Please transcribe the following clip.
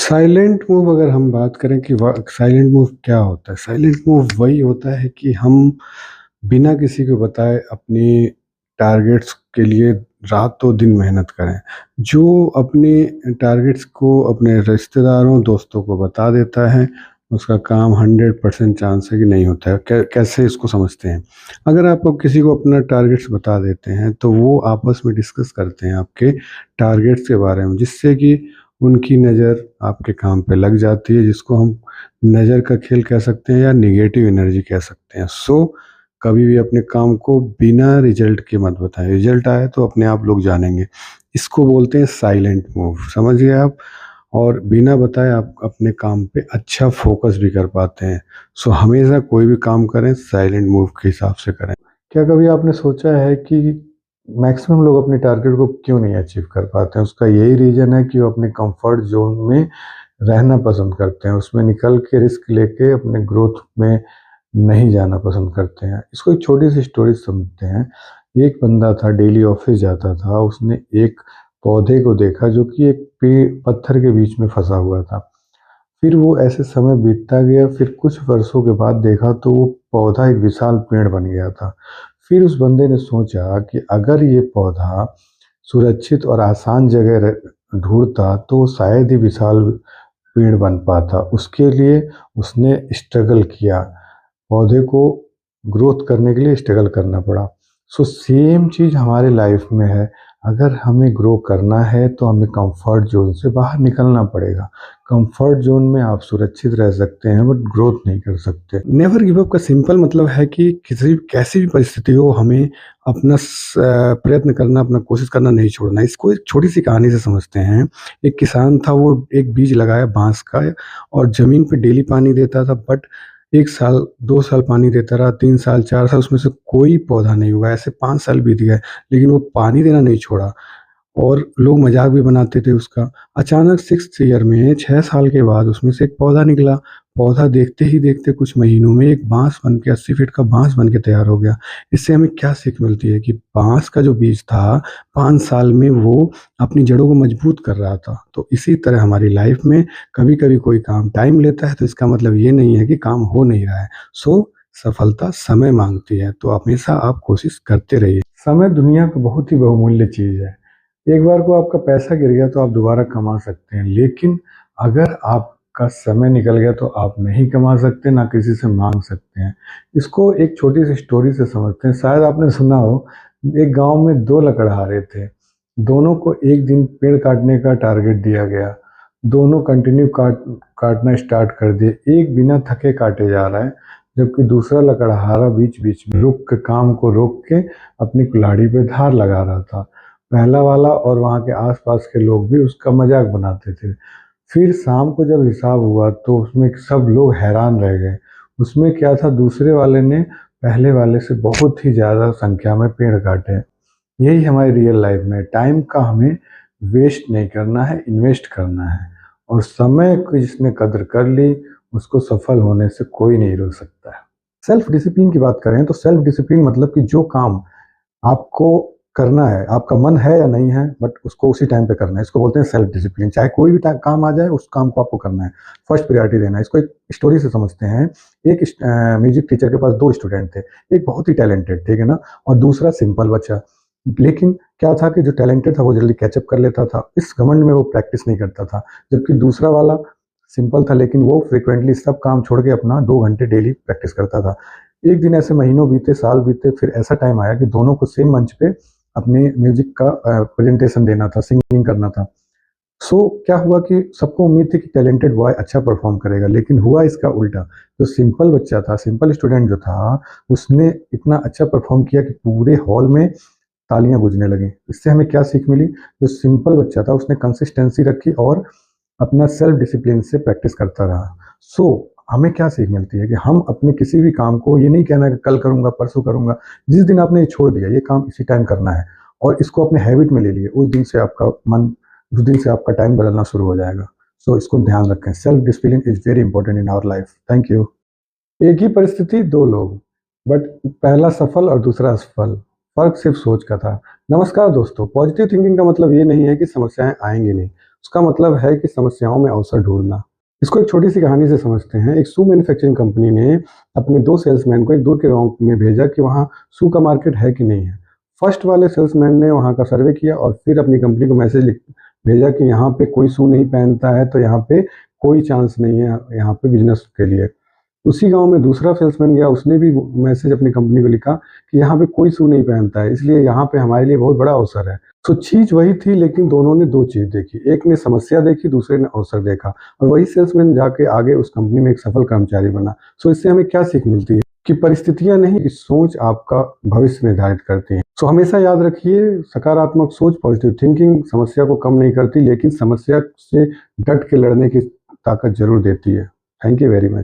Silent move अगर हम बात करें कि साइलेंट मूव क्या होता है? साइलेंट मूव वही होता है कि हम बिना किसी को बताए अपनी टारगेट्स के लिए रातों दिन मेहनत करें। जो अपने टारगेट्स को अपने रिश्तेदारों, दोस्तों को बता देता है, उसका काम 100% चांस है कि नहीं होता है। कैसे इसको समझते हैं? अगर आप अब किसी को अपना टारगेट्स बता देते हैं, तो वो आपस में डिस्कस करते हैं आपके टारगेट्स के बारे में, जिससे कि उनकी नज़र आपके काम पे लग जाती है, जिसको हम नज़र का खेल कह सकते हैं या नेगेटिव एनर्जी कह सकते हैं। सो कभी भी अपने काम को बिना रिजल्ट के मत बताएं। रिजल्ट आए तो अपने आप लोग जानेंगे। इसको बोलते हैं साइलेंट मूव। समझ गए आप? और बिना बताए आप अपने काम पे अच्छा फोकस भी कर पाते हैं। सो हमेशा कोई भी काम करें साइलेंट मूव के हिसाब से करें। क्या कभी आपने सोचा है कि मैक्सिमम लोग अपने टारगेट को क्यों नहीं अचीव कर पाते हैं? उसका यही रीज़न है कि वो अपने कंफर्ट जोन में रहना पसंद करते हैं, उसमें निकल के रिस्क लेके अपने ग्रोथ में नहीं जाना पसंद करते हैं। इसको एक छोटी सी स्टोरी समझते हैं। एक बंदा था, डेली ऑफिस जाता था। उसने एक पौधे को देखा जो कि एक पत्थर के बीच में फंसा हुआ था। फिर वो ऐसे समय बीतता गया, फिर कुछ वर्षों के बाद देखा तो वो पौधा एक विशाल पेड़ बन गया था। फिर उस बंदे ने सोचा कि अगर ये पौधा सुरक्षित और आसान जगह ढूंढता तो शायद ही विशाल पेड़ बन पाता। उसके लिए उसने स्ट्रगल किया। पौधे को ग्रोथ करने के लिए स्ट्रगल करना पड़ा। सो सेम चीज़ हमारे लाइफ में है। अगर हमें ग्रो करना है तो हमें कंफर्ट जोन से बाहर निकलना पड़ेगा। कंफर्ट जोन में आप सुरक्षित रह सकते हैं बट ग्रोथ नहीं कर सकते। नेवर गिव अप का सिंपल मतलब है कि किसी कैसी भी परिस्थिति हो, हमें अपना प्रयत्न करना, अपना कोशिश करना नहीं छोड़ना। इसको एक छोटी सी कहानी से समझते हैं। एक किसान था, वो एक बीज लगाया बांस का और ज़मीन पे डेली पानी देता था, बट 1 साल, 2 साल पानी देता रहा, 3 साल, 4 साल, उसमें से कोई पौधा नहीं हुआ। ऐसे 5 साल बीत गए, लेकिन वो पानी देना नहीं छोड़ा और लोग मज़ाक भी बनाते थे उसका। अचानक 6th ईयर में 6 साल के बाद उसमें से एक पौधा निकला। पौधा देखते ही देखते कुछ महीनों में एक बाँस बन के, 80 फीट का बाँस बन के तैयार हो गया। इससे हमें क्या सीख मिलती है कि बाँस का जो बीज था, 5 साल में वो अपनी जड़ों को मजबूत कर रहा था। तो इसी तरह हमारी लाइफ में कभी-कभी कोई काम टाइम लेता है, तो इसका मतलब ये नहीं है कि काम हो नहीं रहा है। सो सफलता समय माँगती है, तो हमेशा आप कोशिश करते रहिए। समय दुनिया की बहुत ही बहुमूल्य चीज़ है। एक बार को आपका पैसा गिर गया तो आप दोबारा कमा सकते हैं, लेकिन अगर आपका समय निकल गया तो आप नहीं कमा सकते, ना किसी से मांग सकते हैं। इसको एक छोटी सी स्टोरी से समझते हैं। शायद आपने सुना हो, एक गांव में दो लकड़हारे थे। दोनों को एक दिन पेड़ काटने का टारगेट दिया गया। दोनों कंटिन्यू काटना स्टार्ट कर दिए। एक बिना थके काटे जा रहा है, जबकि दूसरा लकड़हारा बीच बीच में रुक के, काम को रोक के अपनी कुल्हाड़ी पे धार लगा रहा था। पहला वाला और वहाँ के आसपास के लोग भी उसका मजाक बनाते थे। फिर शाम को जब हिसाब हुआ तो उसमें सब लोग हैरान रह गए। उसमें क्या था, दूसरे वाले ने पहले वाले से बहुत ही ज़्यादा संख्या में पेड़ काटे। यही हमारी रियल लाइफ में टाइम का हमें वेस्ट नहीं करना है, इन्वेस्ट करना है। और समय की जिसने कदर कर ली, उसको सफल होने से कोई नहीं रोक सकता है। सेल्फ डिसिप्लिन की बात करें तो सेल्फ डिसिप्लिन मतलब कि जो काम आपको करना है, आपका मन है या नहीं है, बट उसको उसी टाइम पे करना है। इसको बोलते हैं सेल्फ डिसिप्लिन। चाहे कोई भी काम आ जाए, उस काम को आपको करना है, फर्स्ट प्रायोरिटी देना है। इसको एक स्टोरी से समझते हैं। एक म्यूजिक टीचर के पास दो स्टूडेंट थे। एक बहुत ही टैलेंटेड, ठीक है ना, और दूसरा सिंपल बच्चा। लेकिन क्या था कि जो टैलेंटेड था वो जल्दी कैचअप कर लेता था। इस घमंड में वो प्रैक्टिस नहीं करता था। जबकि दूसरा वाला सिंपल था, लेकिन वो फ्रिक्वेंटली सब काम छोड़ के अपना 2 घंटे डेली प्रैक्टिस करता था। एक दिन ऐसे महीनों बीते, साल बीते, फिर ऐसा टाइम आया कि दोनों को सेम मंच पे अपने म्यूजिक का प्रेजेंटेशन देना था, सिंगिंग करना था। सो क्या हुआ कि सबको उम्मीद थी कि टैलेंटेड बॉय अच्छा परफॉर्म करेगा, लेकिन हुआ इसका उल्टा। जो सिंपल बच्चा था, सिंपल स्टूडेंट जो था, उसने इतना अच्छा परफॉर्म किया कि पूरे हॉल में तालियां बजने लगी। इससे हमें क्या सीख मिली? जो सिंपल बच्चा था उसने कंसिस्टेंसी रखी और अपना सेल्फ डिसिप्लिन से प्रैक्टिस करता रहा। सो हमें क्या सीख मिलती है कि हम अपने किसी भी काम को ये नहीं कहना कि कल करूंगा, परसों करूंगा। जिस दिन आपने ये छोड़ दिया, ये काम इसी टाइम करना है और इसको अपने हैबिट में ले लिए, उस दिन से आपका मन, उस दिन से आपका टाइम बदलना शुरू हो जाएगा। सो इसको ध्यान रखें। Self discipline is very important in our life. Thank you. एक ही परिस्थिति, दो लोग, बट पहला सफल और दूसरा असफल। फर्क सिर्फ सोच का था। नमस्कार दोस्तों, पॉजिटिव थिंकिंग का मतलब ये नहीं है कि समस्याएं आएंगी नहीं। उसका मतलब है कि समस्याओं में अवसर ढूंढना। इसको एक छोटी सी कहानी से समझते हैं। एक शू मैन्युफैक्चरिंग कंपनी ने अपने 2 सेल्समैन को एक दूर के गाँव में भेजा कि वहाँ शू का मार्केट है कि नहीं है। फर्स्ट वाले सेल्समैन ने वहाँ का सर्वे किया और फिर अपनी कंपनी को मैसेज भेजा कि यहाँ पे कोई शू नहीं पहनता है, तो यहाँ पे कोई चांस नहीं है यहाँ पे बिजनेस के लिए। उसी गांव में दूसरा सेल्समैन गया, उसने भी मैसेज अपनी कंपनी को लिखा कि यहाँ पे कोई शू नहीं पहनता है, इसलिए यहाँ पे हमारे लिए बहुत बड़ा अवसर है। तो चीज वही थी, लेकिन दोनों ने 2 चीज देखी। एक ने समस्या देखी, दूसरे ने अवसर देखा, और वही सेल्समैन जाके आगे उस कंपनी में एक सफल कर्मचारी बना। सो इससे हमें क्या सीख मिलती है कि परिस्थितियां नहीं, इस सोच आपका भविष्य निर्धारित करती हैं। सो हमेशा याद रखिए, सकारात्मक सोच, पॉजिटिव थिंकिंग समस्या को कम नहीं करती, लेकिन समस्या से डट के लड़ने की ताकत जरूर देती है। Thank you very much.